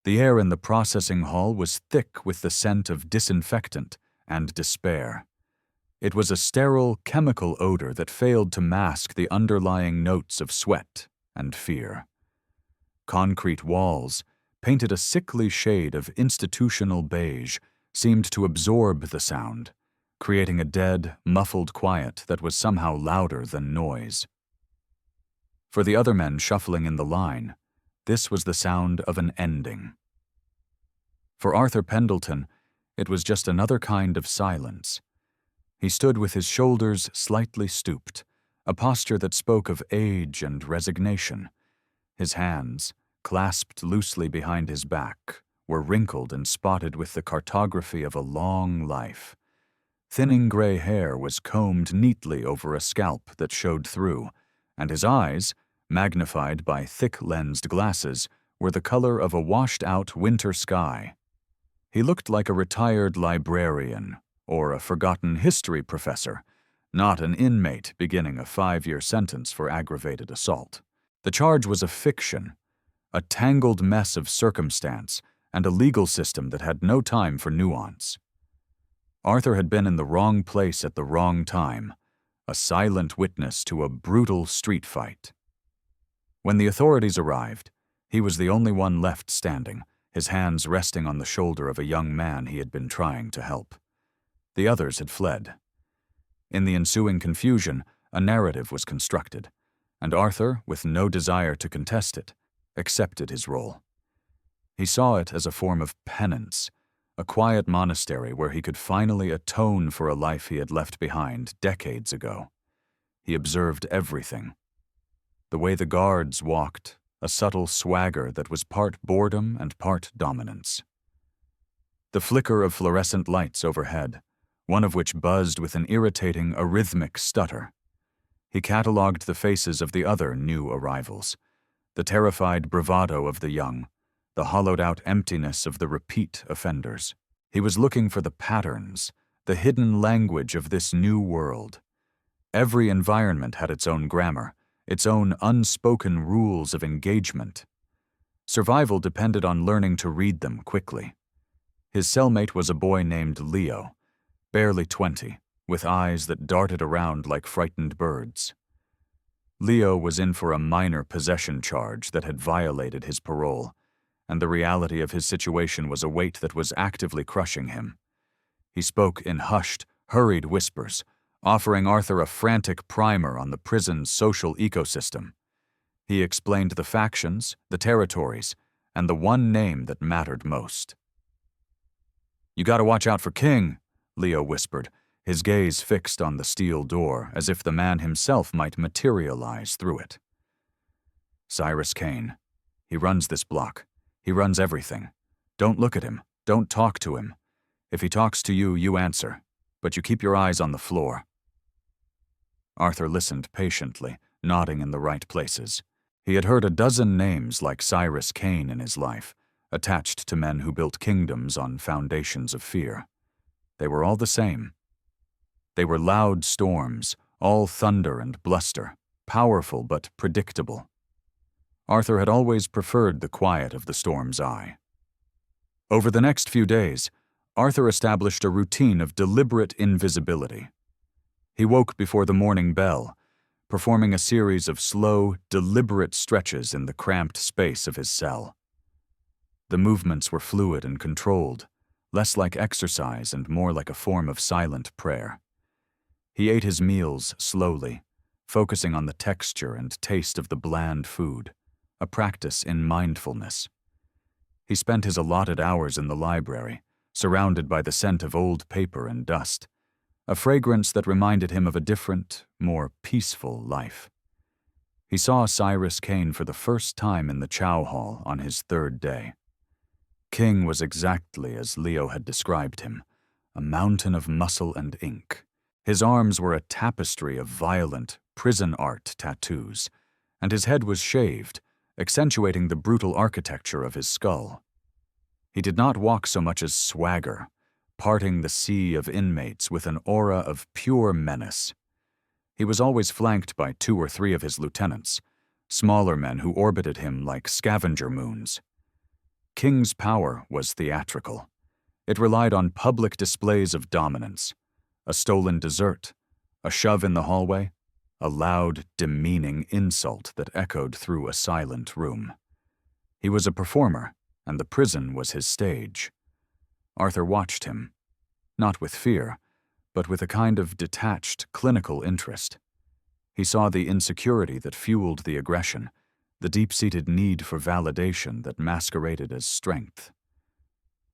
The air in the processing hall was thick with the scent of disinfectant and despair. It was a sterile, chemical odor that failed to mask the underlying notes of sweat and fear. Concrete walls, painted a sickly shade of institutional beige, seemed to absorb the sound, creating a dead, muffled quiet that was somehow louder than noise. For the other men shuffling in the line, this was the sound of an ending. For Arthur Pendleton, it was just another kind of silence. He stood with his shoulders slightly stooped, a posture that spoke of age and resignation. His hands, clasped loosely behind his back, were wrinkled and spotted with the cartography of a long life. Thinning gray hair was combed neatly over a scalp that showed through, and his eyes, magnified by thick-lensed glasses, were the color of a washed-out winter sky. He looked like a retired librarian or a forgotten history professor, not an inmate beginning a 5-year sentence for aggravated assault. The charge was a fiction, a tangled mess of circumstance and a legal system that had no time for nuance. Arthur had been in the wrong place at the wrong time, a silent witness to a brutal street fight. When the authorities arrived, he was the only one left standing, his hands resting on the shoulder of a young man he had been trying to help. The others had fled. In the ensuing confusion, a narrative was constructed, and Arthur, with no desire to contest it, accepted his role. He saw it as a form of penance, a quiet monastery where he could finally atone for a life he had left behind decades ago. He observed everything. The way the guards walked, a subtle swagger that was part boredom and part dominance. The flicker of fluorescent lights overhead, one of which buzzed with an irritating, arrhythmic stutter. He catalogued the faces of the other new arrivals, the terrified bravado of the young, the hollowed-out emptiness of the repeat offenders. He was looking for the patterns, the hidden language of this new world. Every environment had its own grammar, its own unspoken rules of engagement. Survival depended on learning to read them quickly. His cellmate was a boy named Leo, barely 20, with eyes that darted around like frightened birds. Leo was in for a minor possession charge that had violated his parole, and the reality of his situation was a weight that was actively crushing him. He spoke in hushed, hurried whispers, offering Arthur a frantic primer on the prison's social ecosystem. He explained the factions, the territories, and the one name that mattered most. "You gotta watch out for King," Leo whispered, his gaze fixed on the steel door as if the man himself might materialize through it. "Cyrus Kane. He runs this block. He runs everything. Don't look at him. Don't talk to him. If he talks to you, you answer. But you keep your eyes on the floor." Arthur listened patiently, nodding in the right places. He had heard a dozen names like Cyrus Kane in his life, attached to men who built kingdoms on foundations of fear. They were all the same. They were loud storms, all thunder and bluster, powerful but predictable. Arthur had always preferred the quiet of the storm's eye. Over the next few days, Arthur established a routine of deliberate invisibility. He woke before the morning bell, performing a series of slow, deliberate stretches in the cramped space of his cell. The movements were fluid and controlled, less like exercise and more like a form of silent prayer. He ate his meals slowly, focusing on the texture and taste of the bland food, a practice in mindfulness. He spent his allotted hours in the library, surrounded by the scent of old paper and dust, a fragrance that reminded him of a different, more peaceful life. He saw Cyrus Kane for the first time in the chow hall on his 3rd day. King was exactly as Leo had described him, a mountain of muscle and ink. His arms were a tapestry of violent, prison art tattoos, and his head was shaved, accentuating the brutal architecture of his skull. He did not walk so much as swagger, parting the sea of inmates with an aura of pure menace. He was always flanked by 2 or 3 of his lieutenants, smaller men who orbited him like scavenger moons. King's power was theatrical. It relied on public displays of dominance. A stolen dessert, a shove in the hallway, a loud, demeaning insult that echoed through a silent room. He was a performer, and the prison was his stage. Arthur watched him, not with fear, but with a kind of detached, clinical interest. He saw the insecurity that fueled the aggression, the deep-seated need for validation that masqueraded as strength.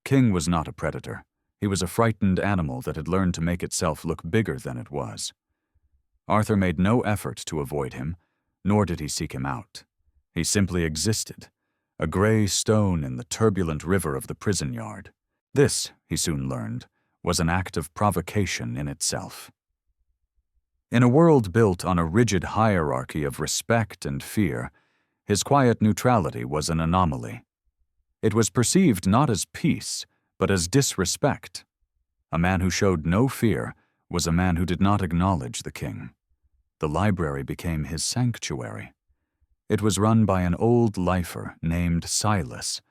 King was not a predator. He was a frightened animal that had learned to make itself look bigger than it was. Arthur made no effort to avoid him, nor did he seek him out. He simply existed, a gray stone in the turbulent river of the prison yard. This, he soon learned, was an act of provocation in itself. In a world built on a rigid hierarchy of respect and fear, his quiet neutrality was an anomaly. It was perceived not as peace, but as disrespect. A man who showed no fear was a man who did not acknowledge the king. The library became his sanctuary. It was run by an old lifer named Silas,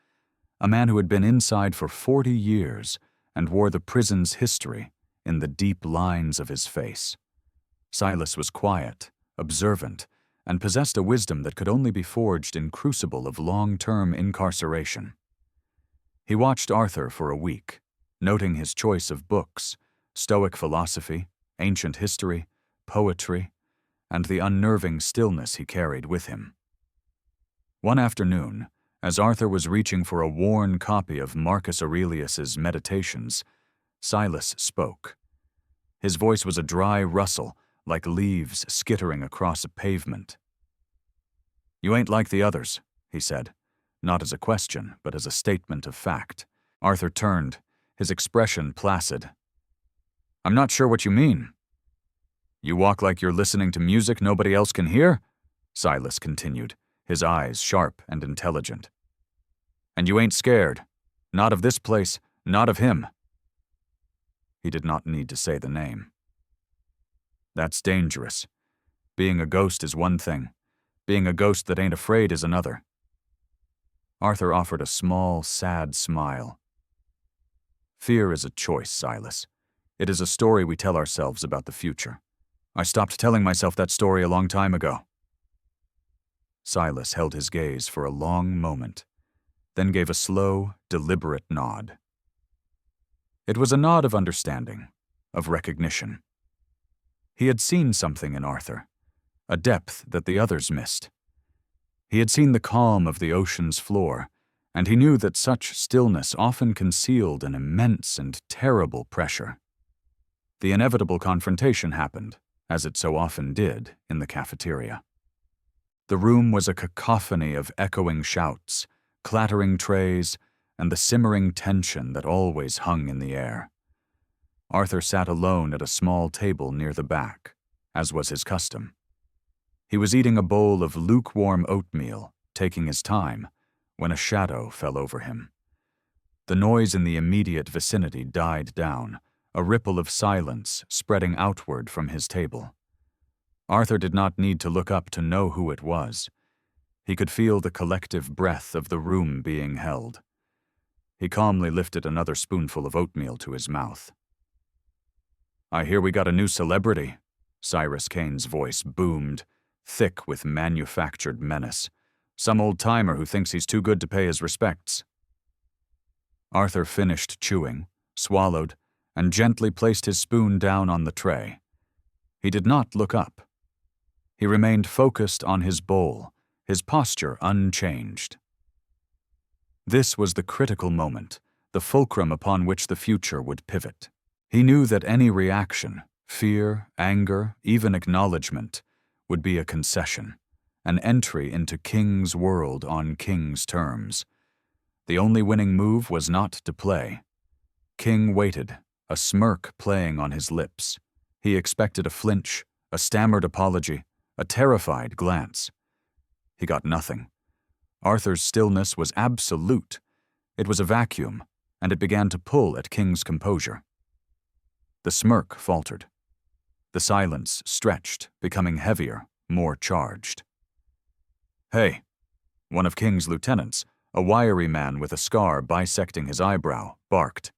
a man who had been inside for 40 years and wore the prison's history in the deep lines of his face. Silas was quiet, observant, and possessed a wisdom that could only be forged in crucible of long-term incarceration. He watched Arthur for a week, noting his choice of books, Stoic philosophy, ancient history, poetry, and the unnerving stillness he carried with him. One afternoon, as Arthur was reaching for a worn copy of Marcus Aurelius's Meditations, Silas spoke. His voice was a dry rustle, like leaves skittering across a pavement. "You ain't like the others," he said, not as a question, but as a statement of fact. Arthur turned, his expression placid. "I'm not sure what you mean." "You walk like you're listening to music nobody else can hear?" Silas continued, his eyes sharp and intelligent. "And you ain't scared. Not of this place, not of him." He did not need to say the name. "That's dangerous. Being a ghost is one thing. Being a ghost that ain't afraid is another." Arthur offered a small, sad smile. "Fear is a choice, Silas. It is a story we tell ourselves about the future. I stopped telling myself that story a long time ago." Silas held his gaze for a long moment, then gave a slow, deliberate nod. It was a nod of understanding, of recognition. He had seen something in Arthur, a depth that the others missed. He had seen the calm of the ocean's floor, and he knew that such stillness often concealed an immense and terrible pressure. The inevitable confrontation happened, as it so often did, in the cafeteria. The room was a cacophony of echoing shouts, clattering trays, and the simmering tension that always hung in the air. Arthur sat alone at a small table near the back, as was his custom. He was eating a bowl of lukewarm oatmeal, taking his time, when a shadow fell over him. The noise in the immediate vicinity died down, a ripple of silence spreading outward from his table. Arthur did not need to look up to know who it was. He could feel the collective breath of the room being held. He calmly lifted another spoonful of oatmeal to his mouth. "I hear we got a new celebrity," Cyrus Kane's voice boomed, thick with manufactured menace. "Some old-timer who thinks he's too good to pay his respects." Arthur finished chewing, swallowed, and gently placed his spoon down on the tray. He did not look up. He remained focused on his bowl, his posture unchanged. This was the critical moment, the fulcrum upon which the future would pivot. He knew that any reaction, fear, anger, even acknowledgement, would be a concession, an entry into King's world on King's terms. The only winning move was not to play. King waited, a smirk playing on his lips. He expected a flinch, a stammered apology, a terrified glance. He got nothing. Arthur's stillness was absolute. It was a vacuum, and it began to pull at King's composure. The smirk faltered. The silence stretched, becoming heavier, more charged. "Hey," one of King's lieutenants, A wiry man with a scar bisecting his eyebrow barked,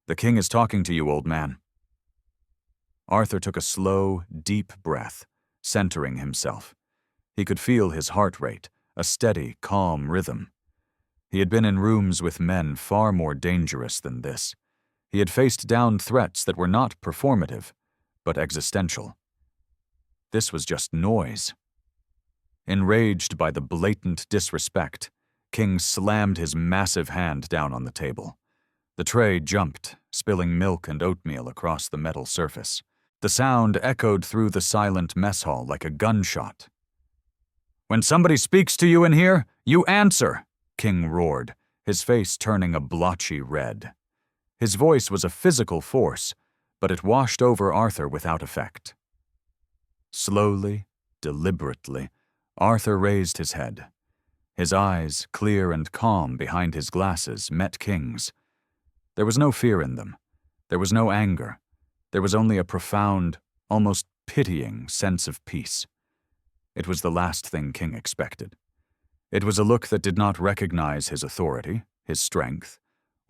"The king is talking to you, old man." Arthur took a slow, deep breath, centering himself. He could feel his heart rate, a steady, calm rhythm. He had been in rooms with men far more dangerous than this. He had faced down threats that were not performative, but existential. This was just noise. Enraged by the blatant disrespect, King slammed his massive hand down on the table. The tray jumped, spilling milk and oatmeal across the metal surface. The sound echoed through the silent mess hall like a gunshot. "When somebody speaks to you in here, you answer," King roared, his face turning a blotchy red. His voice was a physical force, but it washed over Arthur without effect. Slowly, deliberately, Arthur raised his head. His eyes, clear and calm behind his glasses, met King's. There was no fear in them. There was no anger. There was only a profound, almost pitying sense of peace. It was the last thing King expected. It was a look that did not recognize his authority, his strength,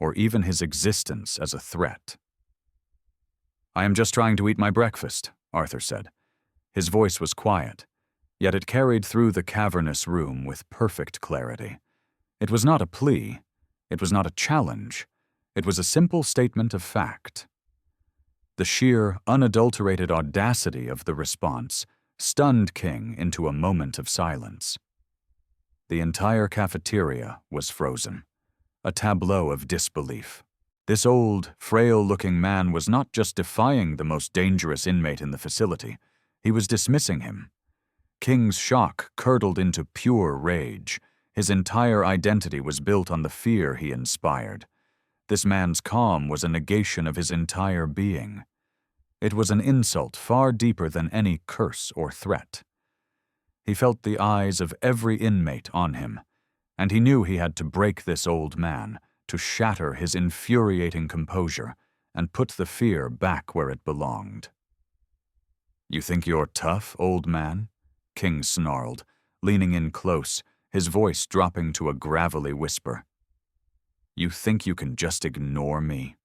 or even his existence as a threat. "I am just trying to eat my breakfast," Arthur said. His voice was quiet, yet it carried through the cavernous room with perfect clarity. It was not a plea. It was not a challenge. It was a simple statement of fact. The sheer, unadulterated audacity of the response stunned King into a moment of silence. The entire cafeteria was frozen, a tableau of disbelief. This old, frail-looking man was not just defying the most dangerous inmate in the facility, he was dismissing him. King's shock curdled into pure rage. His entire identity was built on the fear he inspired. This man's calm was a negation of his entire being. It was an insult far deeper than any curse or threat. He felt the eyes of every inmate on him, and he knew he had to break this old man, to shatter his infuriating composure and put the fear back where it belonged. "You think you're tough, old man?" King snarled, leaning in close, his voice dropping to a gravelly whisper. "You think you can just ignore me?"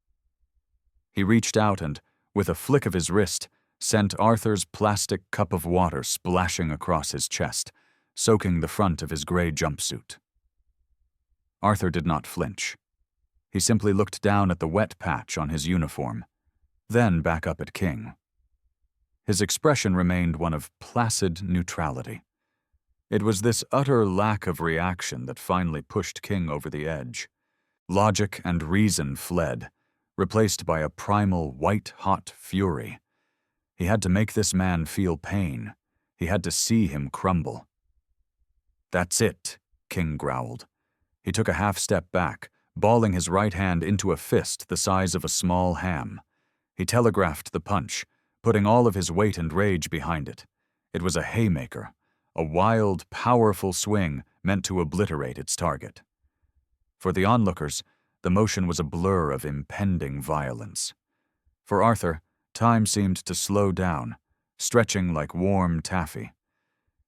He reached out and, with a flick of his wrist, sent Arthur's plastic cup of water splashing across his chest, soaking the front of his gray jumpsuit. Arthur did not flinch. He simply looked down at the wet patch on his uniform, then back up at King. His expression remained one of placid neutrality. It was this utter lack of reaction that finally pushed King over the edge. Logic and reason fled, replaced by a primal, white-hot fury. He had to make this man feel pain. He had to see him crumble. "That's it," King growled. He took a half-step back, balling his right hand into a fist the size of a small ham. He telegraphed the punch, putting all of his weight and rage behind it. It was a haymaker, a wild, powerful swing meant to obliterate its target. For the onlookers, the motion was a blur of impending violence. For Arthur, time seemed to slow down, stretching like warm taffy.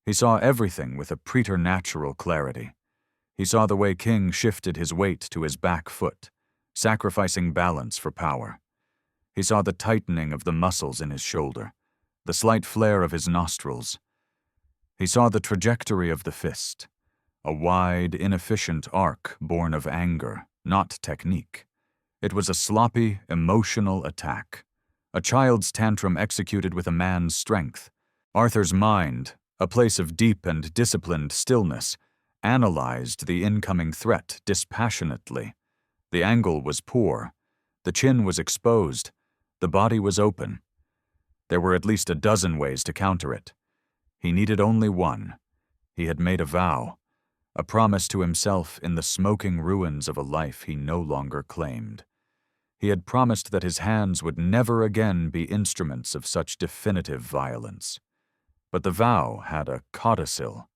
He saw everything with a preternatural clarity. He saw the way King shifted his weight to his back foot, sacrificing balance for power. He saw the tightening of the muscles in his shoulder, the slight flare of his nostrils. He saw the trajectory of the fist, a wide, inefficient arc born of anger, not technique. It was a sloppy, emotional attack, a child's tantrum executed with a man's strength. Arthur's mind, a place of deep and disciplined stillness, analyzed the incoming threat dispassionately. The angle was poor. The chin was exposed. The body was open. There were at least a dozen ways to counter it. He needed only one. He had made a vow, a promise to himself in the smoking ruins of a life he no longer claimed. He had promised that his hands would never again be instruments of such definitive violence. But the vow had a codicil,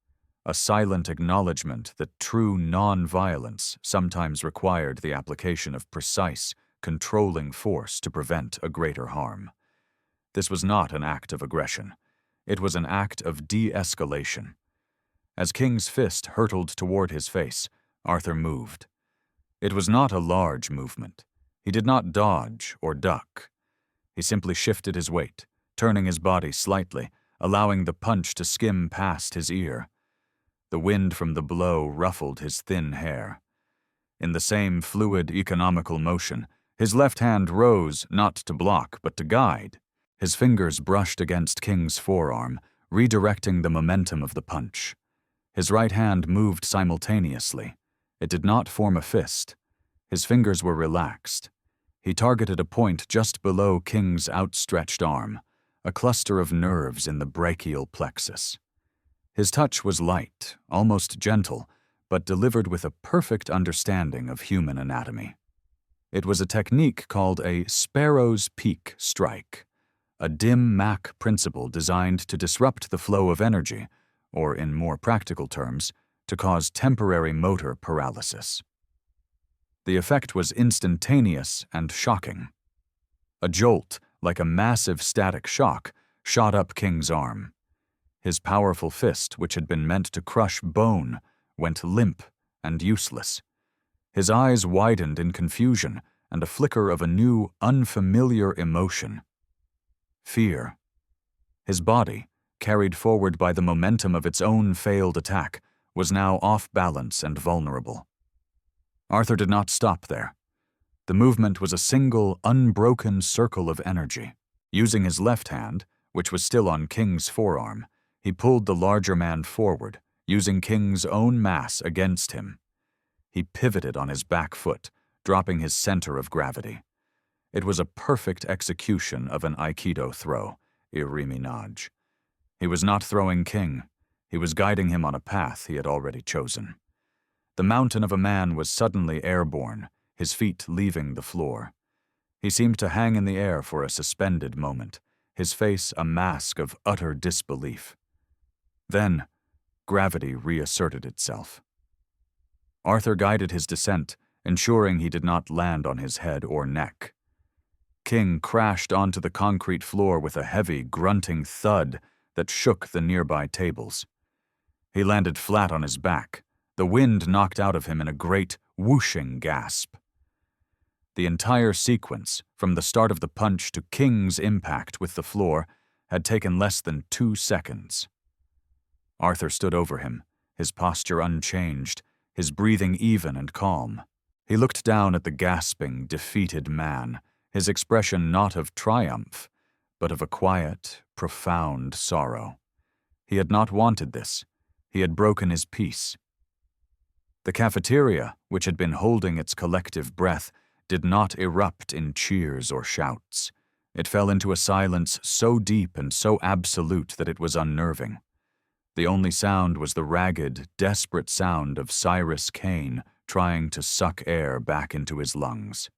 a silent acknowledgement that true non-violence sometimes required the application of precise, controlling force to prevent a greater harm. This was not an act of aggression. It was an act of de-escalation. As King's fist hurtled toward his face, Arthur moved. It was not a large movement. He did not dodge or duck. He simply shifted his weight, turning his body slightly, allowing the punch to skim past his ear. The wind from the blow ruffled his thin hair. In the same fluid, economical motion, his left hand rose not to block but to guide. His fingers brushed against King's forearm, redirecting the momentum of the punch. His right hand moved simultaneously. It did not form a fist. His fingers were relaxed. He targeted a point just below King's outstretched arm, a cluster of nerves in the brachial plexus. His touch was light, almost gentle, but delivered with a perfect understanding of human anatomy. It was a technique called a sparrow's peak strike, a dim Mach principle designed to disrupt the flow of energy, or in more practical terms, to cause temporary motor paralysis. The effect was instantaneous and shocking. A jolt, like a massive static shock, shot up King's arm. His powerful fist, which had been meant to crush bone, went limp and useless. His eyes widened in confusion and a flicker of a new, unfamiliar emotion. Fear. His body, carried forward by the momentum of its own failed attack, was now off balance and vulnerable. Arthur did not stop there. The movement was a single, unbroken circle of energy. Using his left hand, which was still on King's forearm, he pulled the larger man forward, using King's own mass against him. He pivoted on his back foot, dropping his center of gravity. It was a perfect execution of an Aikido throw, Iriminage. He was not throwing King. He was guiding him on a path he had already chosen. The mountain of a man was suddenly airborne, his feet leaving the floor. He seemed to hang in the air for a suspended moment, his face a mask of utter disbelief. Then, gravity reasserted itself. Arthur guided his descent, ensuring he did not land on his head or neck. King crashed onto the concrete floor with a heavy, grunting thud that shook the nearby tables. He landed flat on his back, the wind knocked out of him in a great, whooshing gasp. The entire sequence, from the start of the punch to King's impact with the floor, had taken less than 2 seconds. Arthur stood over him, his posture unchanged, his breathing even and calm. He looked down at the gasping, defeated man, his expression not of triumph, but of a quiet, profound sorrow. He had not wanted this. He had broken his peace. The cafeteria, which had been holding its collective breath, did not erupt in cheers or shouts. It fell into a silence so deep and so absolute that it was unnerving. The only sound was the ragged, desperate sound of Cyrus Kane trying to suck air back into his lungs.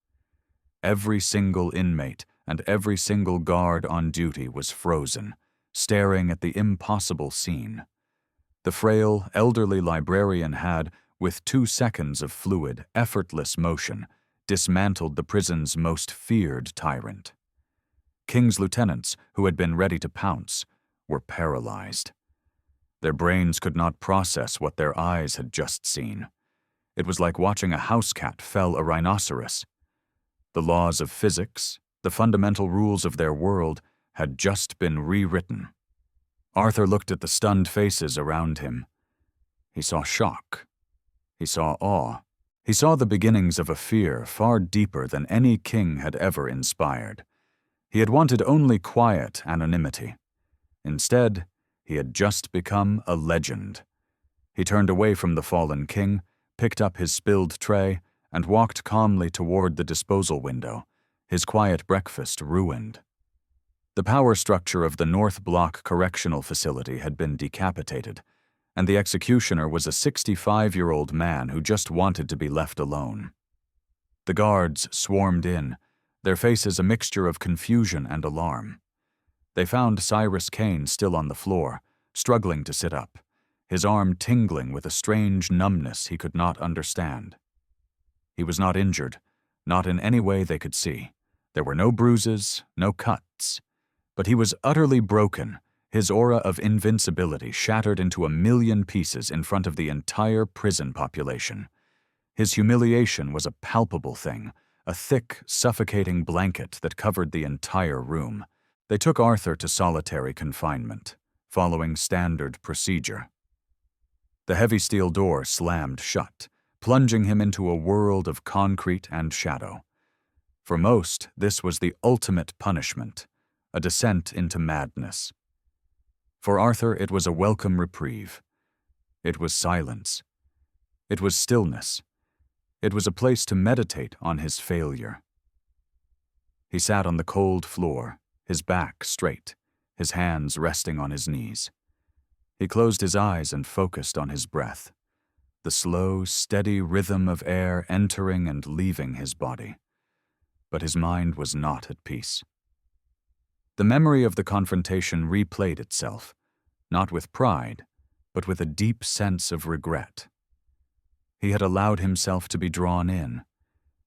Every single inmate and every single guard on duty was frozen, staring at the impossible scene. The frail, elderly librarian had, with 2 seconds of fluid, effortless motion, dismantled the prison's most feared tyrant. King's lieutenants, who had been ready to pounce, were paralyzed. Their brains could not process what their eyes had just seen. It was like watching a house cat fell a rhinoceros. The laws of physics, the fundamental rules of their world, had just been rewritten. Arthur looked at the stunned faces around him. He saw shock. He saw awe. He saw the beginnings of a fear far deeper than any king had ever inspired. He had wanted only quiet anonymity. Instead, he had just become a legend. He turned away from the fallen king, picked up his spilled tray, and walked calmly toward the disposal window, his quiet breakfast ruined. The power structure of the North Block Correctional Facility had been decapitated, and the executioner was a 65-year-old man who just wanted to be left alone. The guards swarmed in, their faces a mixture of confusion and alarm. They found Cyrus Kane still on the floor, struggling to sit up, his arm tingling with a strange numbness he could not understand. He was not injured, not in any way they could see. There were no bruises, no cuts. But he was utterly broken, his aura of invincibility shattered into 1,000,000 pieces in front of the entire prison population. His humiliation was a palpable thing, a thick, suffocating blanket that covered the entire room. They took Arthur to solitary confinement, following standard procedure. The heavy steel door slammed shut, plunging him into a world of concrete and shadow. For most, this was the ultimate punishment, a descent into madness. For Arthur, it was a welcome reprieve. It was silence. It was stillness. It was a place to meditate on his failure. He sat on the cold floor, his back straight, his hands resting on his knees. He closed his eyes and focused on his breath, the slow, steady rhythm of air entering and leaving his body. But his mind was not at peace. The memory of the confrontation replayed itself, not with pride, but with a deep sense of regret. He had allowed himself to be drawn in.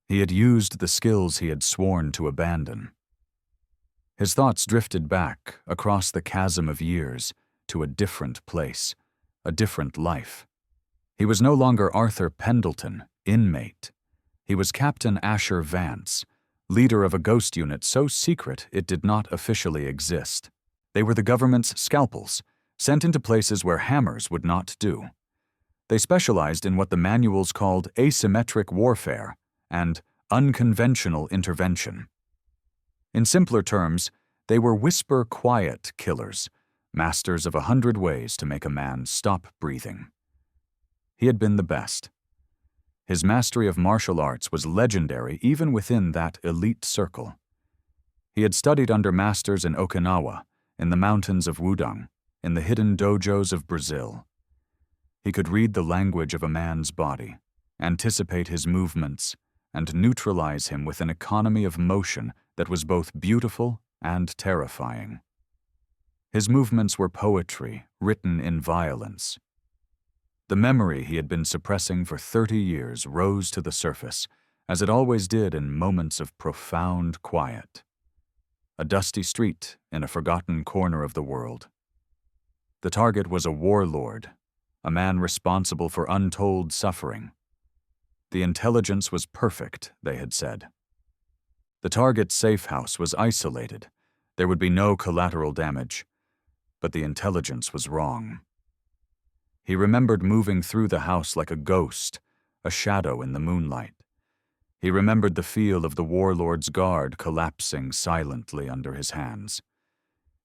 He had used the skills he had sworn to abandon. His thoughts drifted back across the chasm of years to a different place, a different life. He was no longer Arthur Pendleton, inmate. He was Captain Asher Vance, leader of a ghost unit so secret it did not officially exist. They were the government's scalpels, sent into places where hammers would not do. They specialized in what the manuals called asymmetric warfare and unconventional intervention. In simpler terms, they were whisper-quiet killers, masters of 100 ways to make a man stop breathing. He had been the best. His mastery of martial arts was legendary even within that elite circle. He had studied under masters in Okinawa, in the mountains of Wudang, in the hidden dojos of Brazil. He could read the language of a man's body, anticipate his movements, and neutralize him with an economy of motion that was both beautiful and terrifying. His movements were poetry written in violence. The memory he had been suppressing for 30 years rose to the surface, as it always did in moments of profound quiet. A dusty street in a forgotten corner of the world. The target was a warlord, a man responsible for untold suffering. The intelligence was perfect, they had said. The target's safe house was isolated. There would be no collateral damage. But the intelligence was wrong. He remembered moving through the house like a ghost, a shadow in the moonlight. He remembered the feel of the warlord's guard collapsing silently under his hands.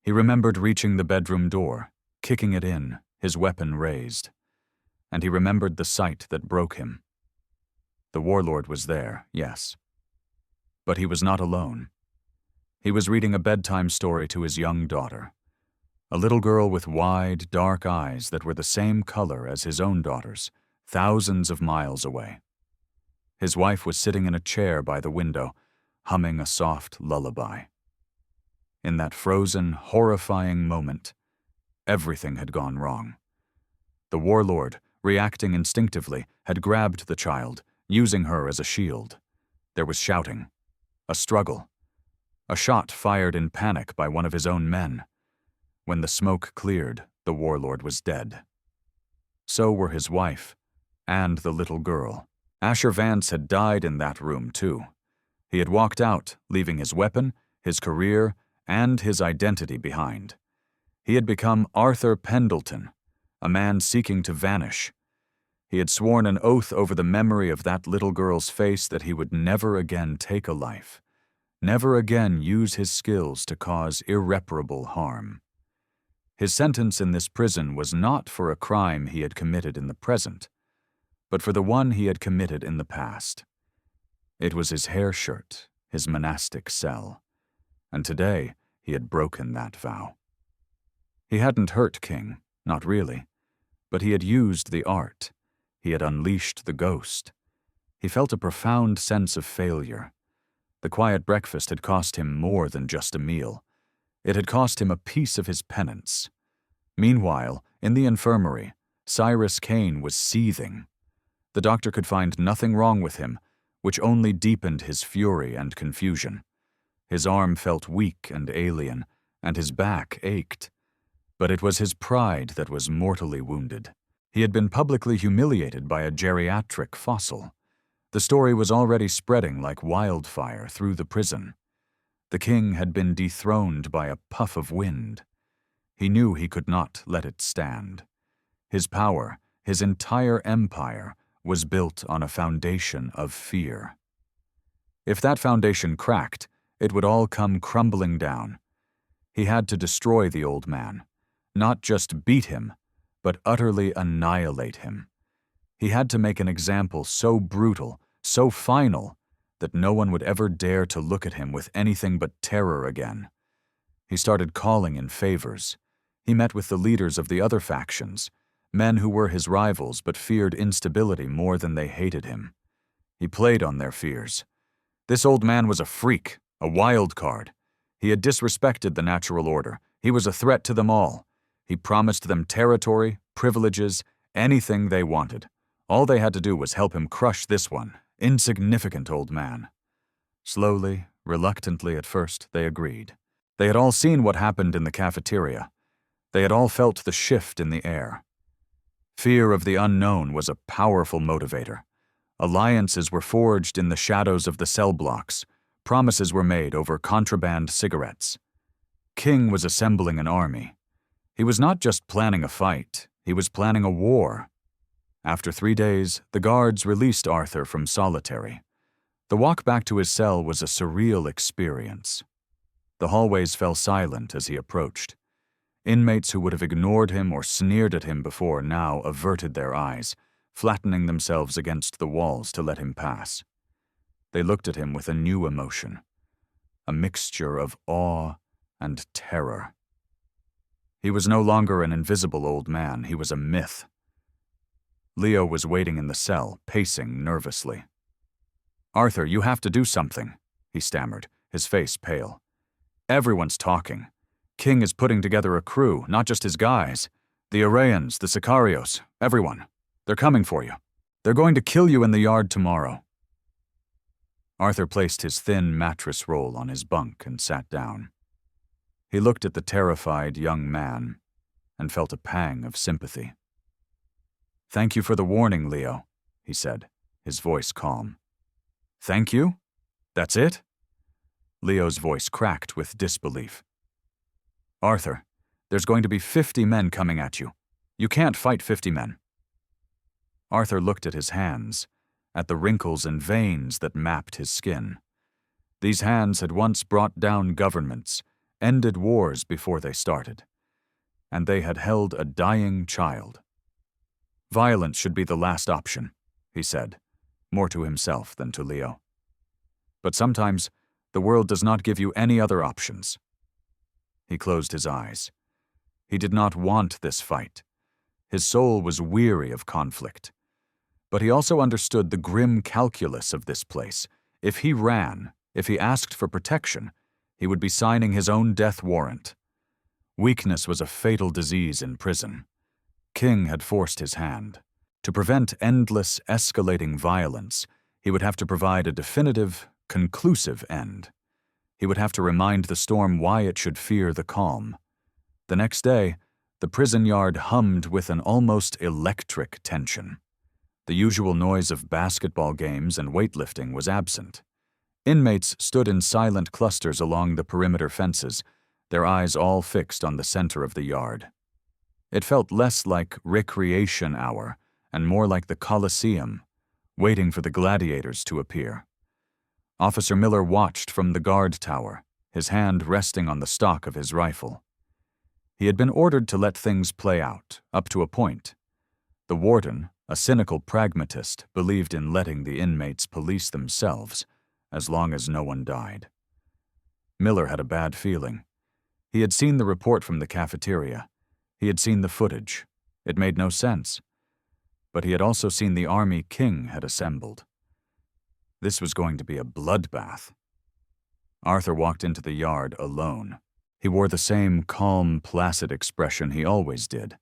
He remembered reaching the bedroom door, kicking it in, his weapon raised. And he remembered the sight that broke him. The warlord was there, yes. But he was not alone. He was reading a bedtime story to his young daughter, a little girl with wide, dark eyes that were the same color as his own daughter's, thousands of miles away. His wife was sitting in a chair by the window, humming a soft lullaby. In that frozen, horrifying moment, everything had gone wrong. The warlord, reacting instinctively, had grabbed the child, using her as a shield. There was shouting, a struggle, a shot fired in panic by one of his own men. When the smoke cleared, the warlord was dead. So were his wife and the little girl. Asher Vance had died in that room, too. He had walked out, leaving his weapon, his career, and his identity behind. He had become Arthur Pendleton, a man seeking to vanish. He had sworn an oath over the memory of that little girl's face that he would never again take a life, never again use his skills to cause irreparable harm. His sentence in this prison was not for a crime he had committed in the present, but for the one he had committed in the past. It was his hair shirt, his monastic cell, and today he had broken that vow. He hadn't hurt King, not really, but he had used the art. He had unleashed the ghost. He felt a profound sense of failure. The quiet breakfast had cost him more than just a meal. It had cost him a piece of his penance. Meanwhile, in the infirmary, Cyrus Kane was seething. The doctor could find nothing wrong with him, which only deepened his fury and confusion. His arm felt weak and alien, and his back ached. But it was his pride that was mortally wounded. He had been publicly humiliated by a geriatric fossil. The story was already spreading like wildfire through the prison. The king had been dethroned by a puff of wind. He knew he could not let it stand. His power, his entire empire, was built on a foundation of fear. If that foundation cracked, it would all come crumbling down. He had to destroy the old man, not just beat him, but utterly annihilate him. He had to make an example so brutal, so final, that no one would ever dare to look at him with anything but terror again. He started calling in favors. He met with the leaders of the other factions, men who were his rivals but feared instability more than they hated him. He played on their fears. This old man was a freak, a wild card. He had disrespected the natural order. He was a threat to them all. He promised them territory, privileges, anything they wanted. All they had to do was help him crush this one, insignificant old man. Slowly, reluctantly at first, they agreed. They had all seen what happened in the cafeteria. They had all felt the shift in the air. Fear of the unknown was a powerful motivator. Alliances were forged in the shadows of the cell blocks. Promises were made over contraband cigarettes. King was assembling an army. He was not just planning a fight, he was planning a war. After 3 days, the guards released Arthur from solitary. The walk back to his cell was a surreal experience. The hallways fell silent as he approached. Inmates who would have ignored him or sneered at him before now averted their eyes, flattening themselves against the walls to let him pass. They looked at him with a new emotion, a mixture of awe and terror. He was no longer an invisible old man, he was a myth. Leo was waiting in the cell, pacing nervously. "Arthur, you have to do something," he stammered, his face pale. "Everyone's talking. King is putting together a crew, not just his guys. The Arrayans, the Sicarios, everyone. They're coming for you. They're going to kill you in the yard tomorrow." Arthur placed his thin mattress roll on his bunk and sat down. He looked at the terrified young man and felt a pang of sympathy. "Thank you for the warning, Leo," he said, his voice calm. "Thank you? That's it?" Leo's voice cracked with disbelief. "Arthur, there's going to be 50 men coming at you. You can't fight 50 men. Arthur looked at his hands, at the wrinkles and veins that mapped his skin. These hands had once brought down governments, ended wars before they started. And they had held a dying child. "Violence should be the last option," he said, more to himself than to Leo. "But sometimes the world does not give you any other options." He closed his eyes. He did not want this fight. His soul was weary of conflict. But he also understood the grim calculus of this place. If he ran, if he asked for protection, he would be signing his own death warrant. Weakness was a fatal disease in prison. King had forced his hand. To prevent endless, escalating violence, he would have to provide a definitive, conclusive end. He would have to remind the storm why it should fear the calm. The next day, the prison yard hummed with an almost electric tension. The usual noise of basketball games and weightlifting was absent. Inmates stood in silent clusters along the perimeter fences, their eyes all fixed on the center of the yard. It felt less like recreation hour and more like the Colosseum, waiting for the gladiators to appear. Officer Miller watched from the guard tower, his hand resting on the stock of his rifle. He had been ordered to let things play out, up to a point. The warden, a cynical pragmatist, believed in letting the inmates police themselves, as long as no one died. Miller had a bad feeling. He had seen the report from the cafeteria. He had seen the footage. It made no sense. But he had also seen the army King had assembled. This was going to be a bloodbath. Arthur walked into the yard alone. He wore the same calm, placid expression he always did.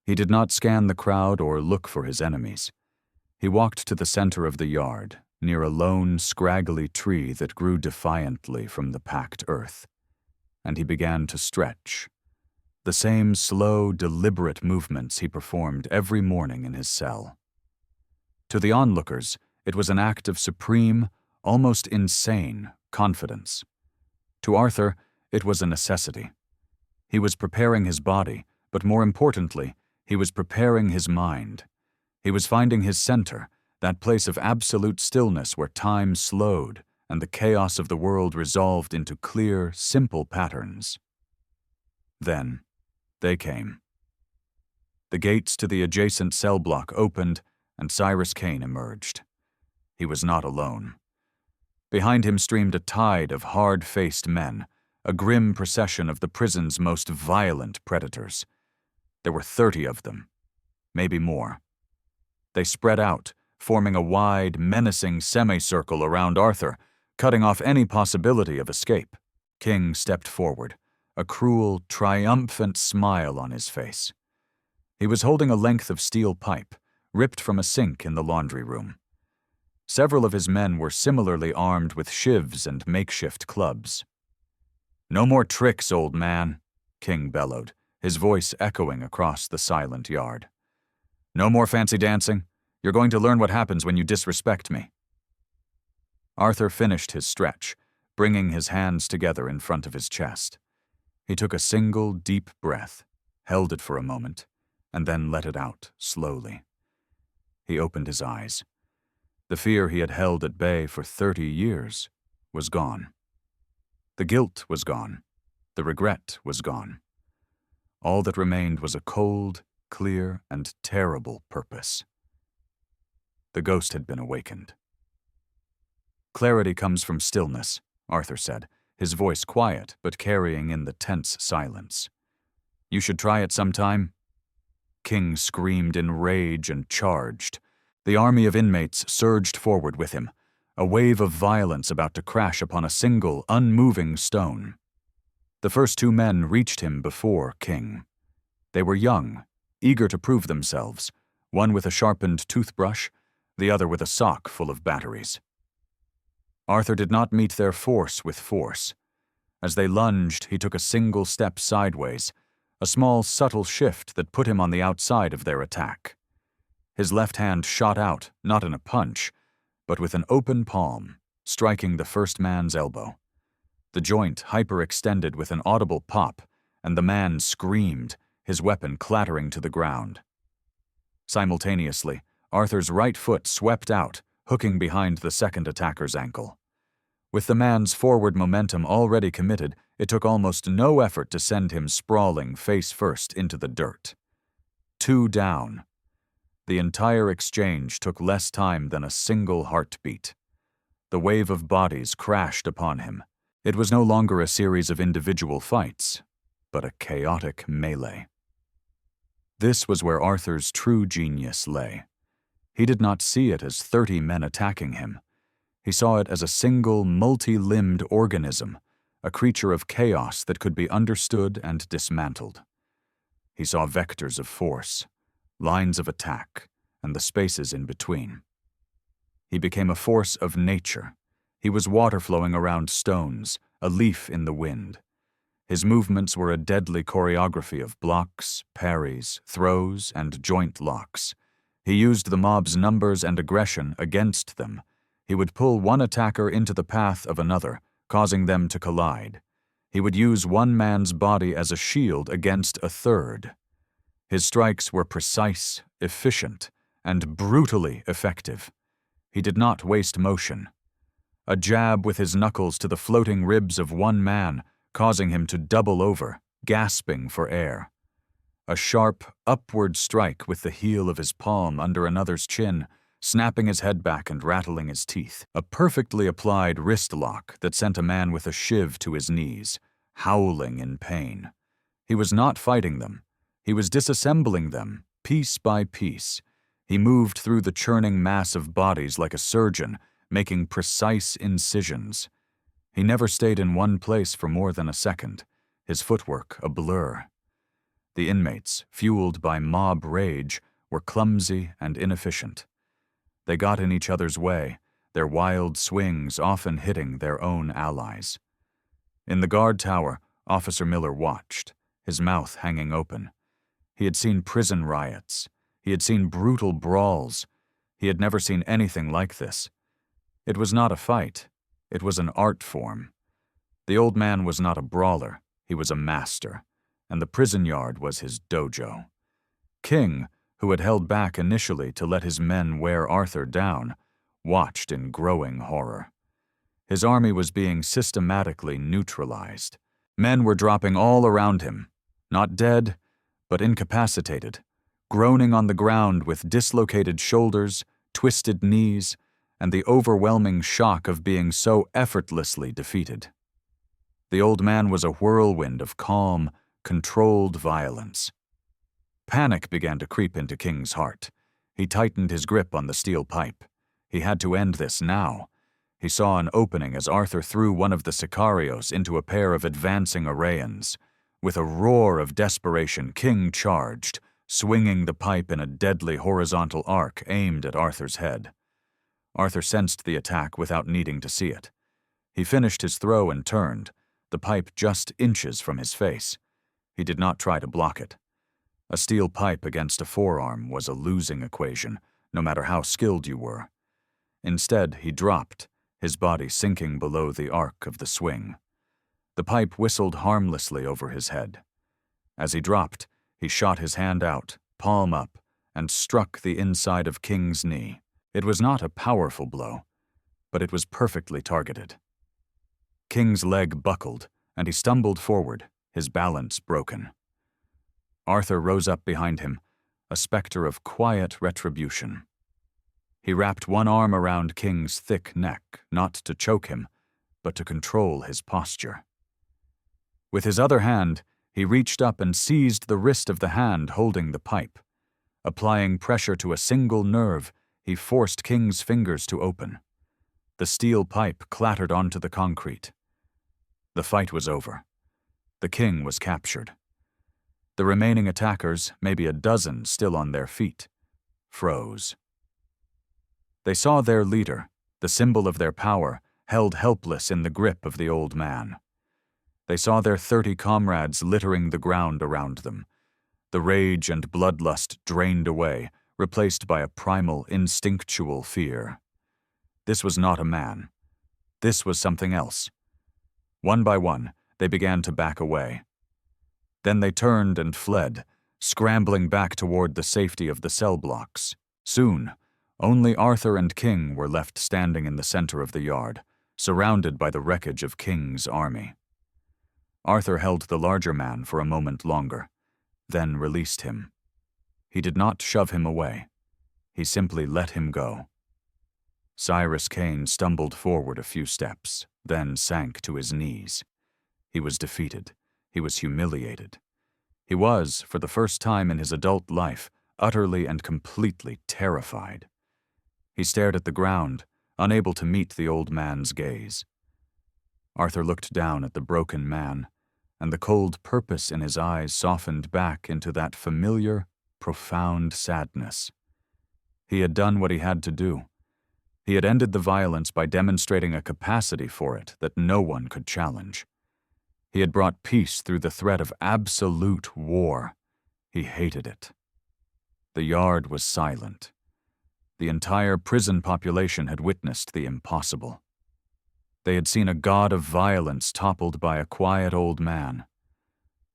He did not scan the crowd or look for his enemies. He walked to the center of the yard, near a lone, scraggly tree that grew defiantly from the packed earth. And he began to stretch. The same slow, deliberate movements he performed every morning in his cell. To the onlookers, It was an act of supreme, almost insane confidence. To Arthur, it was a necessity. He was preparing his body, but more importantly, he was preparing his mind. He was finding his center, that place of absolute stillness where time slowed and the chaos of the world resolved into clear, simple patterns. Then, they came. The gates to the adjacent cell block opened, and Cyrus Kane emerged. He was not alone. Behind him streamed a tide of hard-faced men, a grim procession of the prison's most violent predators. There were 30 of them, maybe more. They spread out, forming a wide, menacing semicircle around Arthur, cutting off any possibility of escape. King stepped forward, a cruel, triumphant smile on his face. He was holding a length of steel pipe, ripped from a sink in the laundry room. Several of his men were similarly armed with shivs and makeshift clubs. "No more tricks, old man," King bellowed, his voice echoing across the silent yard. "No more fancy dancing. You're going to learn what happens when you disrespect me." Arthur finished his stretch, bringing his hands together in front of his chest. He took a single deep breath, held it for a moment, and then let it out slowly. He opened his eyes. The fear he had held at bay for 30 years was gone. The guilt was gone. The regret was gone. All that remained was a cold, clear, and terrible purpose. The ghost had been awakened. "Clarity comes from stillness," Arthur said, his voice quiet but carrying in the tense silence. "You should try it sometime." King screamed in rage and charged. The army of inmates surged forward with him, a wave of violence about to crash upon a single, unmoving stone. The first 2 men reached him before King. They were young, eager to prove themselves, one with a sharpened toothbrush, the other with a sock full of batteries. Arthur did not meet their force with force. As they lunged, he took a single step sideways, a small, subtle shift that put him on the outside of their attack. His left hand shot out, not in a punch, but with an open palm, striking the first man's elbow. The joint hyperextended with an audible pop, and the man screamed, his weapon clattering to the ground. Simultaneously, Arthur's right foot swept out, hooking behind the second attacker's ankle. With the man's forward momentum already committed, it took almost no effort to send him sprawling face first into the dirt. 2 down. The entire exchange took less time than a single heartbeat. The wave of bodies crashed upon him. It was no longer a series of individual fights, but a chaotic melee. This was where Arthur's true genius lay. He did not see it as 30 men attacking him. He saw it as a single, multi-limbed organism, a creature of chaos that could be understood and dismantled. He saw vectors of force, lines of attack, and the spaces in between. He became a force of nature. He was water flowing around stones, a leaf in the wind. His movements were a deadly choreography of blocks, parries, throws, and joint locks. He used the mob's numbers and aggression against them. He would pull one attacker into the path of another, causing them to collide. He would use one man's body as a shield against a third. His strikes were precise, efficient, and brutally effective. He did not waste motion. A jab with his knuckles to the floating ribs of one man, causing him to double over, gasping for air. A sharp, upward strike with the heel of his palm under another's chin, snapping his head back and rattling his teeth. A perfectly applied wrist lock that sent a man with a shiv to his knees, howling in pain. He was not fighting them. He was disassembling them, piece by piece. He moved through the churning mass of bodies like a surgeon, making precise incisions. He never stayed in one place for more than a second, his footwork a blur. The inmates, fueled by mob rage, were clumsy and inefficient. They got in each other's way, their wild swings often hitting their own allies. In the guard tower, Officer Miller watched, his mouth hanging open. He had seen prison riots. He had seen brutal brawls. He had never seen anything like this. It was not a fight. It was an art form. The old man was not a brawler. He was a master, and the prison yard was his dojo. King, who had held back initially to let his men wear Arthur down, watched in growing horror. His army was being systematically neutralized. Men were dropping all around him, not dead, but incapacitated, groaning on the ground with dislocated shoulders, twisted knees, and the overwhelming shock of being so effortlessly defeated. The old man was a whirlwind of calm, controlled violence. Panic began to creep into King's heart. He tightened his grip on the steel pipe. He had to end this now. He saw an opening as Arthur threw one of the sicarios into a pair of advancing Arrayans. With a roar of desperation, King charged, swinging the pipe in a deadly horizontal arc aimed at Arthur's head. Arthur sensed the attack without needing to see it. He finished his throw and turned, the pipe just inches from his face. He did not try to block it. A steel pipe against a forearm was a losing equation, no matter how skilled you were. Instead, he dropped, his body sinking below the arc of the swing. The pipe whistled harmlessly over his head. As he dropped, he shot his hand out, palm up, and struck the inside of King's knee. It was not a powerful blow, but it was perfectly targeted. King's leg buckled, and he stumbled forward, his balance broken. Arthur rose up behind him, a specter of quiet retribution. He wrapped one arm around King's thick neck, not to choke him, but to control his posture. With his other hand, he reached up and seized the wrist of the hand holding the pipe. Applying pressure to a single nerve, he forced King's fingers to open. The steel pipe clattered onto the concrete. The fight was over. The king was captured. The remaining attackers, maybe a dozen still on their feet, froze. They saw their leader, the symbol of their power, held helpless in the grip of the old man. They saw their 30 comrades littering the ground around them. The rage and bloodlust drained away, replaced by a primal, instinctual fear. This was not a man. This was something else. One by one, they began to back away. Then they turned and fled, scrambling back toward the safety of the cell blocks. Soon, only Arthur and King were left standing in the center of the yard, surrounded by the wreckage of King's army. Arthur held the larger man for a moment longer, then released him. He did not shove him away. He simply let him go. Cyrus Cain stumbled forward a few steps, then sank to his knees. He was defeated. He was humiliated. He was, for the first time in his adult life, utterly and completely terrified. He stared at the ground, unable to meet the old man's gaze. Arthur looked down at the broken man, and the cold purpose in his eyes softened back into that familiar, profound sadness. He had done what he had to do. He had ended the violence by demonstrating a capacity for it that no one could challenge. He had brought peace through the threat of absolute war. He hated it. The yard was silent. The entire prison population had witnessed the impossible. They had seen a god of violence toppled by a quiet old man.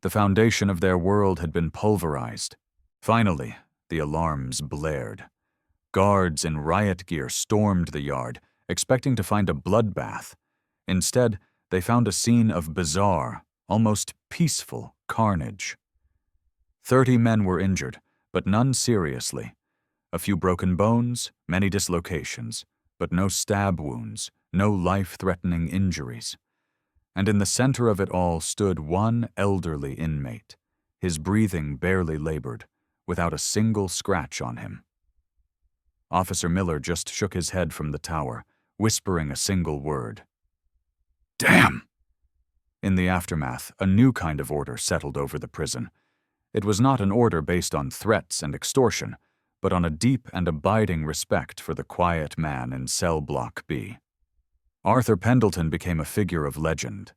The foundation of their world had been pulverized. Finally, the alarms blared. Guards in riot gear stormed the yard, expecting to find a bloodbath. Instead, they found a scene of bizarre, almost peaceful carnage. 30 men were injured, but none seriously. A few broken bones, many dislocations, but no stab wounds, no life-threatening injuries. And in the center of it all stood one elderly inmate, his breathing barely labored, without a single scratch on him. Officer Miller just shook his head from the tower, whispering a single word. "Damn!" In the aftermath, a new kind of order settled over the prison. It was not an order based on threats and extortion, but on a deep and abiding respect for the quiet man in cell block B. Arthur Pendleton became a figure of legend.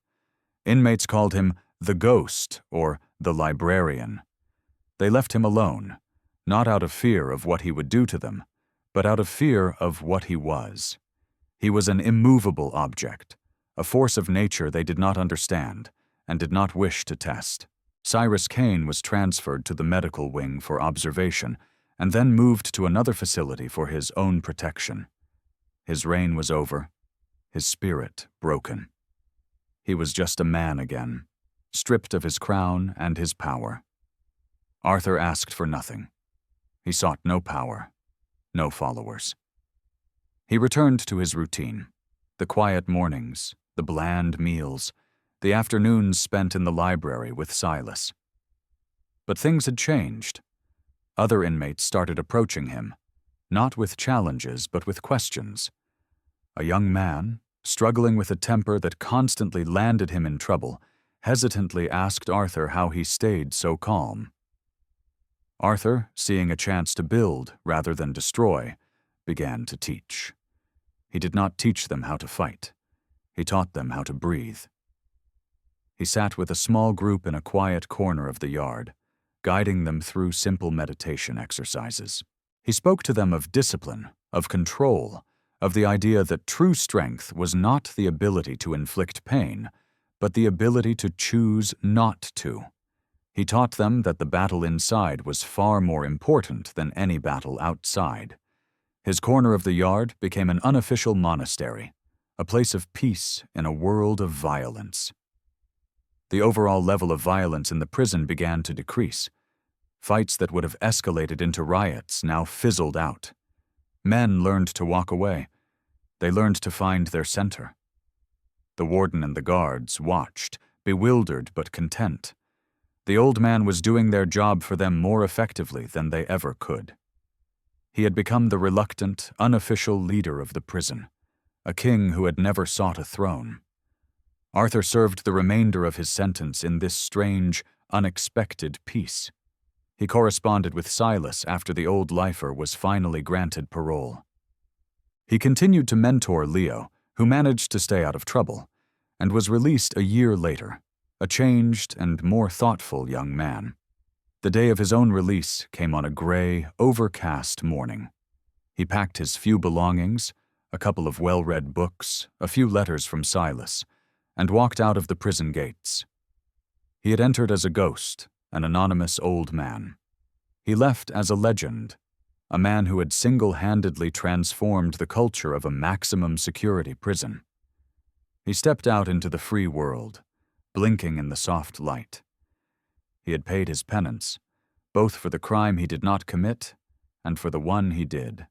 Inmates called him the Ghost or the Librarian. They left him alone, not out of fear of what he would do to them, but out of fear of what he was. He was an immovable object, a force of nature they did not understand and did not wish to test. Cyrus Kane was transferred to the medical wing for observation and then moved to another facility for his own protection. His reign was over, his spirit broken. He was just a man again, stripped of his crown and his power. Arthur asked for nothing. He sought no power, no followers. He returned to his routine, the quiet mornings, the bland meals, the afternoons spent in the library with Silas. But things had changed. Other inmates started approaching him, not with challenges but with questions. A young man, struggling with a temper that constantly landed him in trouble, hesitantly asked Arthur how he stayed so calm. Arthur, seeing a chance to build rather than destroy, began to teach. He did not teach them how to fight. He taught them how to breathe. He sat with a small group in a quiet corner of the yard, guiding them through simple meditation exercises. He spoke to them of discipline, of control, of the idea that true strength was not the ability to inflict pain, but the ability to choose not to. He taught them that the battle inside was far more important than any battle outside. His corner of the yard became an unofficial monastery, a place of peace in a world of violence. The overall level of violence in the prison began to decrease. Fights that would have escalated into riots now fizzled out. Men learned to walk away. They learned to find their center. The warden and the guards watched, bewildered but content. The old man was doing their job for them more effectively than they ever could. He had become the reluctant, unofficial leader of the prison, a king who had never sought a throne. Arthur served the remainder of his sentence in this strange, unexpected peace. He corresponded with Silas after the old lifer was finally granted parole. He continued to mentor Leo, who managed to stay out of trouble, and was released a year later, a changed and more thoughtful young man. The day of his own release came on a gray, overcast morning. He packed his few belongings, a couple of well-read books, a few letters from Silas, and walked out of the prison gates. He had entered as a ghost, an anonymous old man. He left as a legend, a man who had single-handedly transformed the culture of a maximum security prison. He stepped out into the free world, blinking in the soft light. He had paid his penance, both for the crime he did not commit and for the one he did.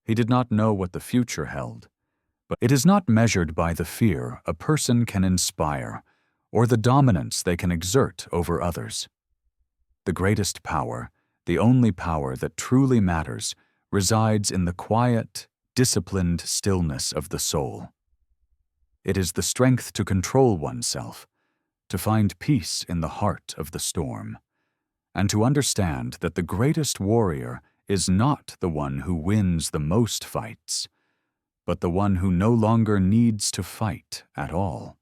He did not know what the future held, but it is not measured by the fear a person can inspire or the dominance they can exert over others. The greatest power, the only power that truly matters, resides in the quiet, disciplined stillness of the soul. It is the strength to control oneself, to find peace in the heart of the storm, and to understand that the greatest warrior is not the one who wins the most fights, but the one who no longer needs to fight at all.